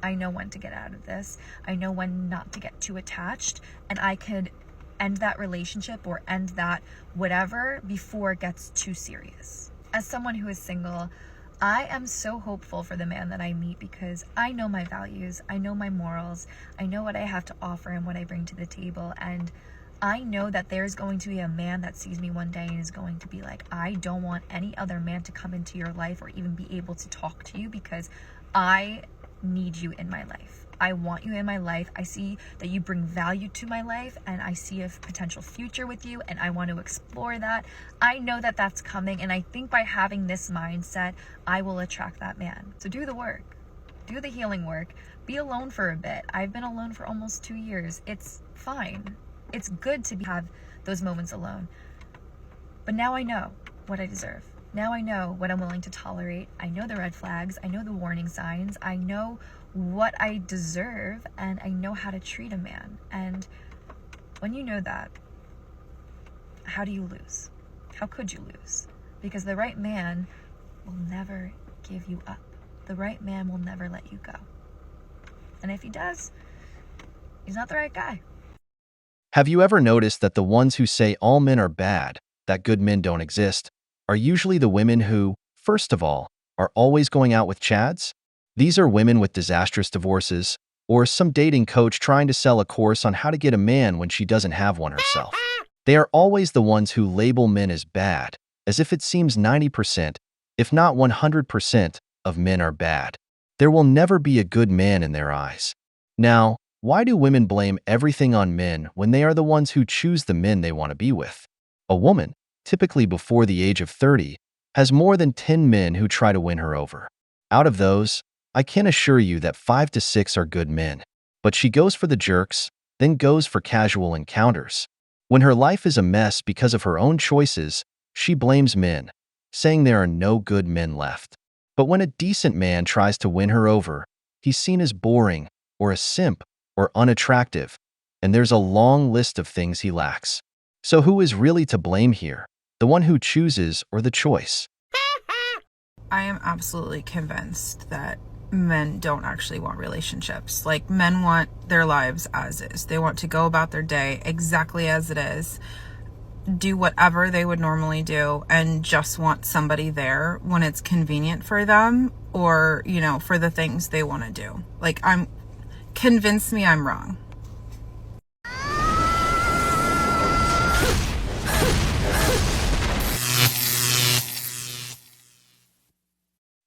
I know when to get out of this. I know when not to get too attached, and I could end that relationship or end that whatever before it gets too serious. As someone who is single, I am so hopeful for the man that I meet because I know my values, I know my morals, I know what I have to offer and what I bring to the table, and I know that there's going to be a man that sees me one day and is going to be like, I don't want any other man to come into your life or even be able to talk to you because I need you in my life. I want you in my life. I see that you bring value to my life and I see a potential future with you and I want to explore that. I know that that's coming, and I think by having this mindset, I will attract that man. So do the work. Do the healing work. Be alone for a bit. I've been alone for almost 2 years. It's fine. It's good to have those moments alone. But now I know what I deserve. Now I know what I'm willing to tolerate. I know the red flags. I know the warning signs. I know what I deserve, and I know how to treat a man. And when you know that, how do you lose? How could you lose? Because the right man will never give you up. The right man will never let you go. And if he does, he's not the right guy. Have you ever noticed that the ones who say all men are bad, that good men don't exist, are usually the women who, first of all, are always going out with chads? These are women with disastrous divorces, or some dating coach trying to sell a course on how to get a man when she doesn't have one herself. They are always the ones who label men as bad, as if it seems 90%, if not 100%, of men are bad. There will never be a good man in their eyes. Now, why do women blame everything on men when they are the ones who choose the men they want to be with? A woman, typically before the age of 30, has more than 10 men who try to win her over. Out of those, I can assure you that 5 to 6 are good men. But she goes for the jerks, then goes for casual encounters. When her life is a mess because of her own choices, she blames men, saying there are no good men left. But when a decent man tries to win her over, he's seen as boring, or a simp, or unattractive, and there's a long list of things he lacks. So who is really to blame here? The one who chooses or the choice? I am absolutely convinced that men don't actually want relationships. Like, men want their lives as is. They want to go about their day exactly as it is, do whatever they would normally do, and just want somebody there when it's convenient for them or, you know, for the things they want to do. Like, convince me I'm wrong.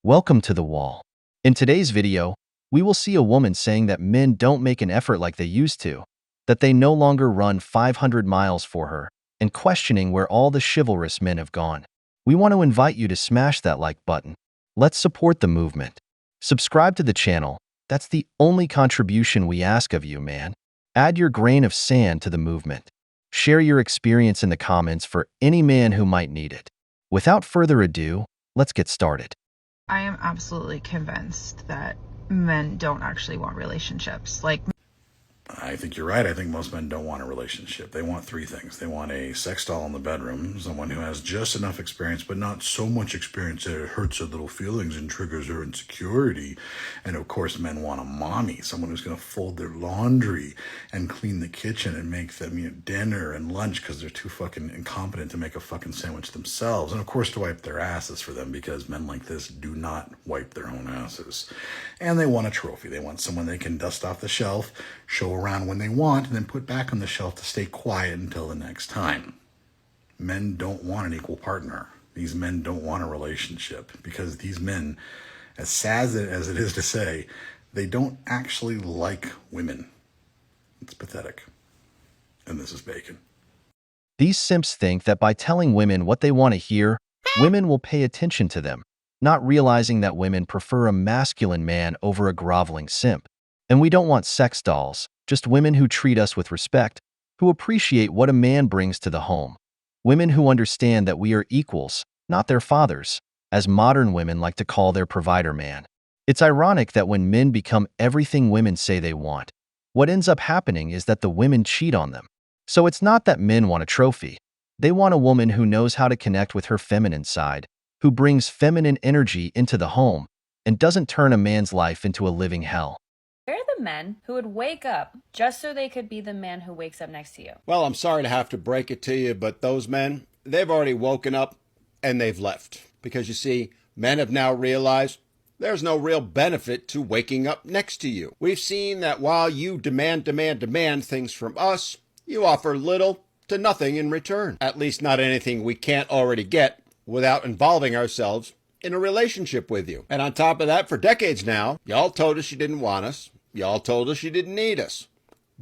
Welcome to the wall. In today's video, we will see a woman saying that men don't make an effort like they used to, that they no longer run 500 miles for her, and questioning where all the chivalrous men have gone. We want to invite you to smash that like button. Let's support the movement. Subscribe to the channel. That's the only contribution we ask of you, man. Add your grain of sand to the movement. Share your experience in the comments for any man who might need it. Without further ado, let's get started. I am absolutely convinced that men don't actually want relationships. Like, I think you're right. I think most men don't want a relationship. They want 3 things. They want a sex doll in the bedroom, someone who has just enough experience, but not so much experience that it hurts her little feelings and triggers her insecurity. And of course, men want a mommy, someone who's going to fold their laundry and clean the kitchen and make them, you know, dinner and lunch because they're too fucking incompetent to make a fucking sandwich themselves. And of course, to wipe their asses for them, because men like this do not wipe their own asses. And they want a trophy. They want someone they can dust off the shelf, show around when they want, and then put back on the shelf to stay quiet until the next time. Men don't want an equal partner. These men don't want a relationship because these men, as sad as it is to say, they don't actually like women. It's pathetic. And this is bacon. These simps think that by telling women what they want to hear, women will pay attention to them, not realizing that women prefer a masculine man over a groveling simp. And we don't want sex dolls, just women who treat us with respect, who appreciate what a man brings to the home. Women who understand that we are equals, not their fathers, as modern women like to call their provider man. It's ironic that when men become everything women say they want, what ends up happening is that the women cheat on them. So it's not that men want a trophy. They want a woman who knows how to connect with her feminine side, who brings feminine energy into the home, and doesn't turn a man's life into a living hell. Where are the men who would wake up just so they could be the man who wakes up next to you? Well, I'm sorry to have to break it to you, but those men, they've already woken up and they've left. Because you see, men have now realized there's no real benefit to waking up next to you. We've seen that while you demand things from us, you offer little to nothing in return. At least not anything we can't already get without involving ourselves in a relationship with you. And on top of that, for decades now, y'all told us you didn't want us. Y'all told us you didn't need us.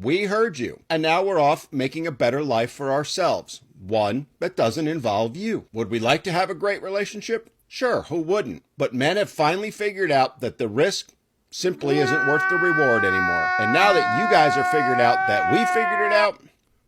We heard you. And now we're off making a better life for ourselves. One that doesn't involve you. Would we like to have a great relationship? Sure, who wouldn't? But men have finally figured out that the risk simply isn't worth the reward anymore. And now that you guys are figured out that we figured it out,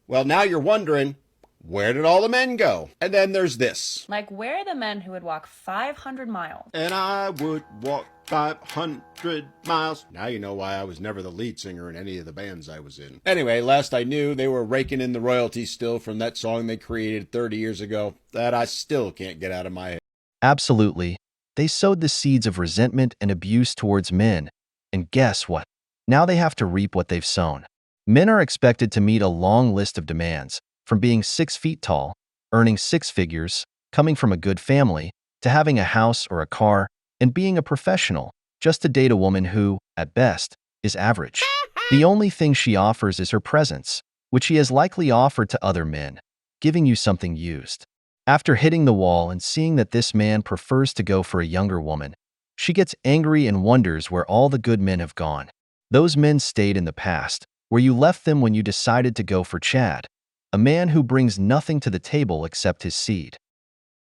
well, now you're wondering, where did all the men go? And then there's this. Like, where are the men who would walk 500 miles? And I would walk 500 miles. Now you know why I was never the lead singer in any of the bands I was in. Anyway, last I knew, they were raking in the royalties still from that song they created 30 years ago that I still can't get out of my head. Absolutely. They sowed the seeds of resentment and abuse towards men. And guess what? Now they have to reap what they've sown. Men are expected to meet a long list of demands, from being 6 feet tall, earning 6 figures, coming from a good family, to having a house or a car, and being a professional, just to date a woman who, at best, is average. The only thing she offers is her presence, which she has likely offered to other men, giving you something used. After hitting the wall and seeing that this man prefers to go for a younger woman, she gets angry and wonders where all the good men have gone. Those men stayed in the past, where you left them when you decided to go for Chad, a man who brings nothing to the table except his seed.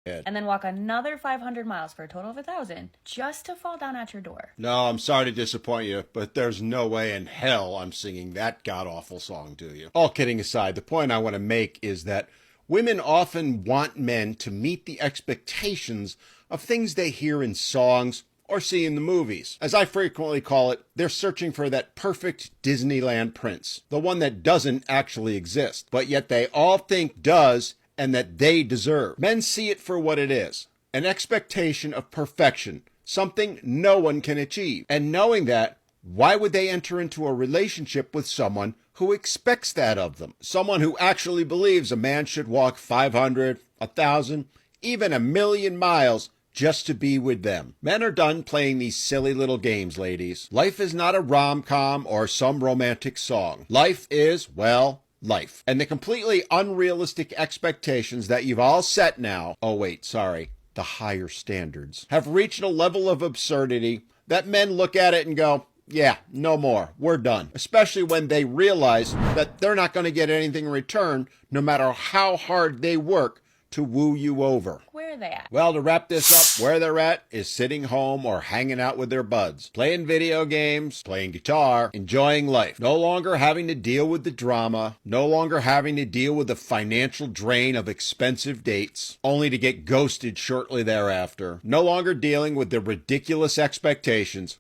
And then walk another 500 miles for a total of 1,000 just to fall down at your door. No, I'm sorry to disappoint you, but there's no way in hell I'm singing that god-awful song to you. All kidding aside, the point I want to make is that women often want men to meet the expectations of things they hear in songs or see in the movies. As I frequently call it, they're searching for that perfect Disneyland prince, the one that doesn't actually exist, but yet they all think does and that they deserve. Men see it for what it is, an expectation of perfection, something no one can achieve. And knowing that, why would they enter into a relationship with someone who expects that of them? Someone who actually believes a man should walk 500, 1,000, even 1,000,000 miles just to be with them. Men are done playing these silly little games, ladies. Life is not a rom-com or some romantic song. Life is, well, life. And the completely unrealistic expectations that you've all set now, the higher standards, have reached a level of absurdity that men look at it and go, yeah, no more. We're done. Especially when they realize that they're not going to get anything in return, no matter how hard they work to woo you over. Where are they at? Well, to wrap this up, where they're at is sitting home or hanging out with their buds, playing video games, playing guitar, enjoying life. No longer having to deal with the drama, no longer having to deal with the financial drain of expensive dates, only to get ghosted shortly thereafter. No longer dealing with the ridiculous expectations,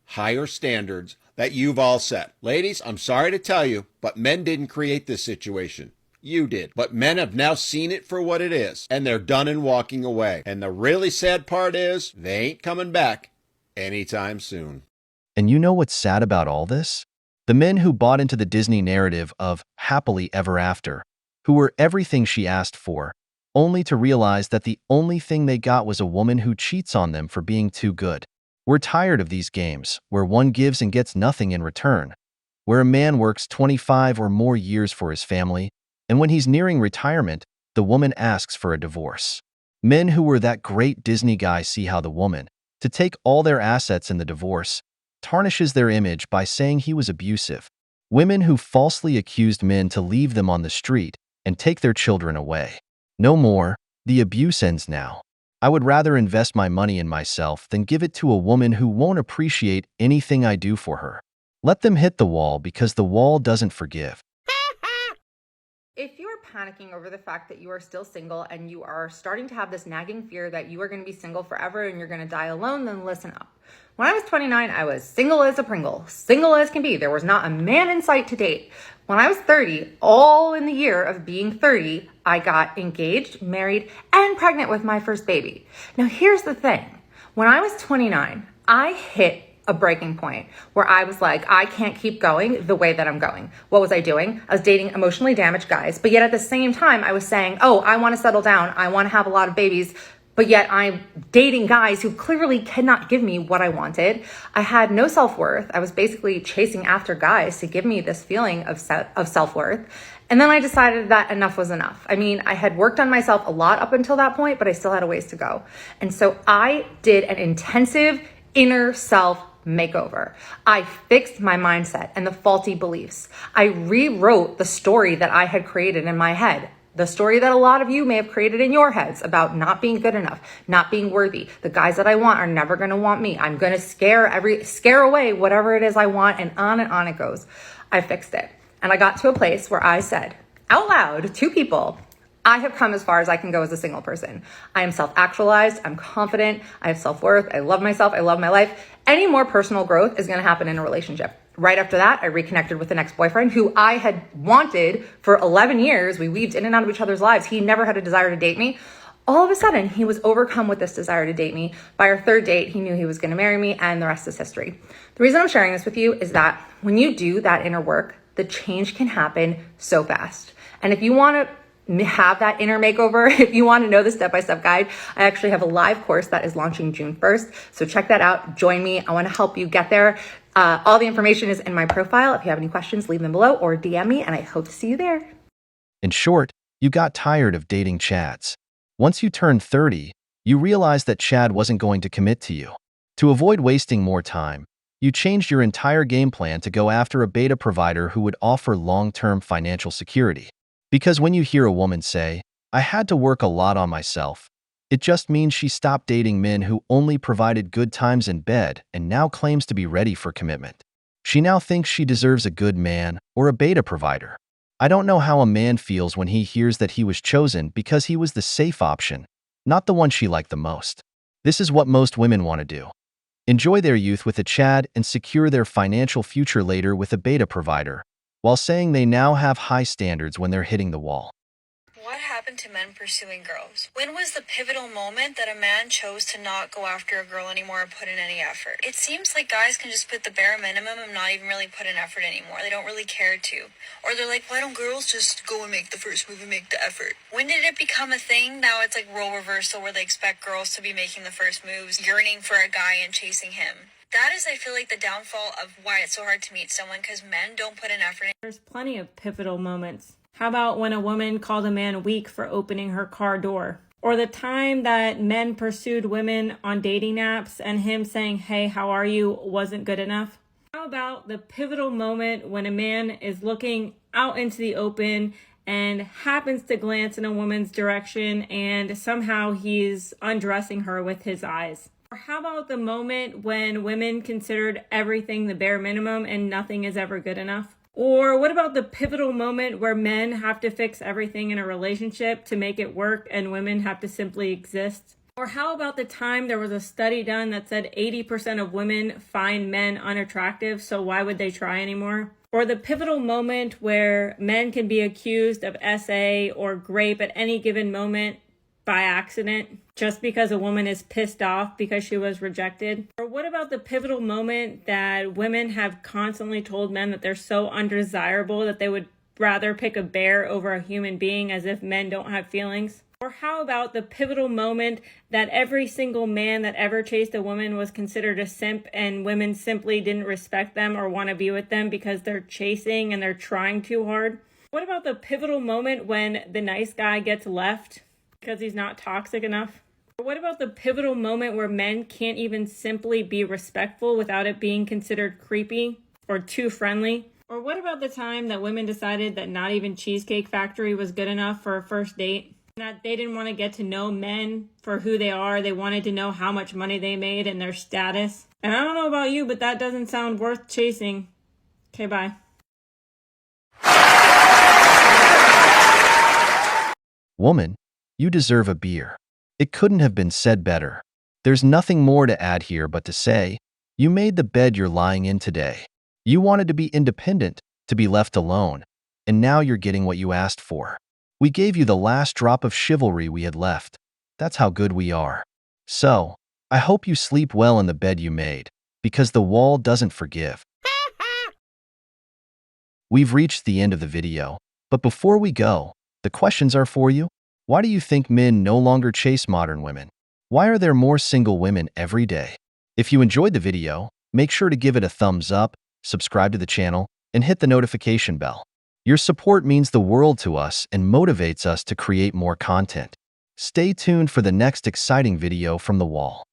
higher standards that you've all set. Ladies, I'm sorry to tell you, but men didn't create this situation. You did. But men have now seen it for what it is, and they're done and walking away. And the really sad part is, they ain't coming back anytime soon. And you know what's sad about all this? The men who bought into the Disney narrative of happily ever after, who were everything she asked for, only to realize that the only thing they got was a woman who cheats on them for being too good. We're tired of these games, where one gives and gets nothing in return, where a man works 25 or more years for his family, and when he's nearing retirement, the woman asks for a divorce. Men who were that great Disney guy see how the woman, to take all their assets in the divorce, tarnishes their image by saying he was abusive. Women who falsely accused men to leave them on the street and take their children away. No more, the abuse ends now. I would rather invest my money in myself than give it to a woman who won't appreciate anything I do for her. Let them hit the wall because the wall doesn't forgive. If you're panicking over the fact that you are still single and you are starting to have this nagging fear that you are going to be single forever and you're going to die alone, then listen up. When I was 29, I was single as a Pringle, single as can be. There was not a man in sight to date. When I was 30, all in the year of being 30, I got engaged, married, and pregnant with my first baby. Now, here's the thing. When I was 29, I hit a breaking point where I was like, I can't keep going the way that I'm going. What was I doing? I was dating emotionally damaged guys, but yet at the same time, I was saying, oh, I want to settle down. I want to have a lot of babies. But yet I'm dating guys who clearly cannot give me what I wanted. I had no self-worth. I was basically chasing after guys to give me this feeling of self-worth. And then I decided that enough was enough. I mean, I had worked on myself a lot up until that point, but I still had a ways to go. And so I did an intensive inner self makeover. I fixed my mindset and the faulty beliefs. I rewrote the story that I had created in my head. The story that a lot of you may have created in your heads about not being good enough, not being worthy. The guys that I want are never going to want me. I'm going to scare away whatever it is I want, and on it goes. I fixed it. And I got to a place where I said out loud to people, I have come as far as I can go as a single person. I am self-actualized. I'm confident. I have self-worth. I love myself. I love my life. Any more personal growth is going to happen in a relationship. Right after that, I reconnected with an ex-boyfriend who I had wanted for 11 years. We weaved in and out of each other's lives. He never had a desire to date me. All of a sudden, he was overcome with this desire to date me. By our third date, he knew he was going to marry me, and the rest is history. The reason I'm sharing this with you is that when you do that inner work, the change can happen so fast. And if you want to have that inner makeover, if you want to know the step-by-step guide, I actually have a live course that is launching June 1st. So check that out. Join me. I want to help you get there. All the information is in my profile. If you have any questions, leave them below or DM me, and I hope to see you there. In short, you got tired of dating Chads. Once you turned 30, you realized that Chad wasn't going to commit to you. To avoid wasting more time, you changed your entire game plan to go after a beta provider who would offer long-term financial security. Because when you hear a woman say, I had to work a lot on myself, it just means she stopped dating men who only provided good times in bed and now claims to be ready for commitment. She now thinks she deserves a good man or a beta provider. I don't know how a man feels when he hears that he was chosen because he was the safe option, not the one she liked the most. This is what most women want to do. Enjoy their youth with a Chad and secure their financial future later with a beta provider, while saying they now have high standards when they're hitting the wall. What happened to men pursuing girls? When was the pivotal moment that a man chose to not go after a girl anymore or put in any effort? It seems like guys can just put the bare minimum and not even really put in effort anymore. They don't really care to. Or they're like, why don't girls just go and make the first move and make the effort? When did it become a thing? Now it's like role reversal where they expect girls to be making the first moves, yearning for a guy and chasing him. That is, I feel like, the downfall of why it's so hard to meet someone, because men don't put in effort. There's plenty of pivotal moments. How about when a woman called a man weak for opening her car door? Or the time that men pursued women on dating apps and him saying, hey, how are you, wasn't good enough? How about the pivotal moment when a man is looking out into the open and happens to glance in a woman's direction and somehow he's undressing her with his eyes? Or how about the moment when women considered everything the bare minimum and nothing is ever good enough? Or what about the pivotal moment where men have to fix everything in a relationship to make it work and women have to simply exist? Or how about the time there was a study done that said 80% of women find men unattractive, so why would they try anymore? Or the pivotal moment where men can be accused of SA or grape at any given moment by accident just because a woman is pissed off because she was rejected? Or what about the pivotal moment that women have constantly told men that they're so undesirable that they would rather pick a bear over a human being, as if men don't have feelings? Or how about the pivotal moment that every single man that ever chased a woman was considered a simp and women simply didn't respect them or want to be with them because they're chasing and they're trying too hard? What about the pivotal moment when the nice guy gets left because he's not toxic enough? Or what about the pivotal moment where men can't even simply be respectful without it being considered creepy or too friendly? Or what about the time that women decided that not even Cheesecake Factory was good enough for a first date? That they didn't want to get to know men for who they are. They wanted to know how much money they made and their status. And I don't know about you, but that doesn't sound worth chasing. Okay, bye. Woman, you deserve a beer. It couldn't have been said better. There's nothing more to add here but to say, you made the bed you're lying in today. You wanted to be independent, to be left alone, and now you're getting what you asked for. We gave you the last drop of chivalry we had left. That's how good we are. So, I hope you sleep well in the bed you made, because the wall doesn't forgive. We've reached the end of the video, but before we go, the questions are for you. Why do you think men no longer chase modern women? Why are there more single women every day? If you enjoyed the video, make sure to give it a thumbs up, subscribe to the channel, and hit the notification bell. Your support means the world to us and motivates us to create more content. Stay tuned for the next exciting video from the wall.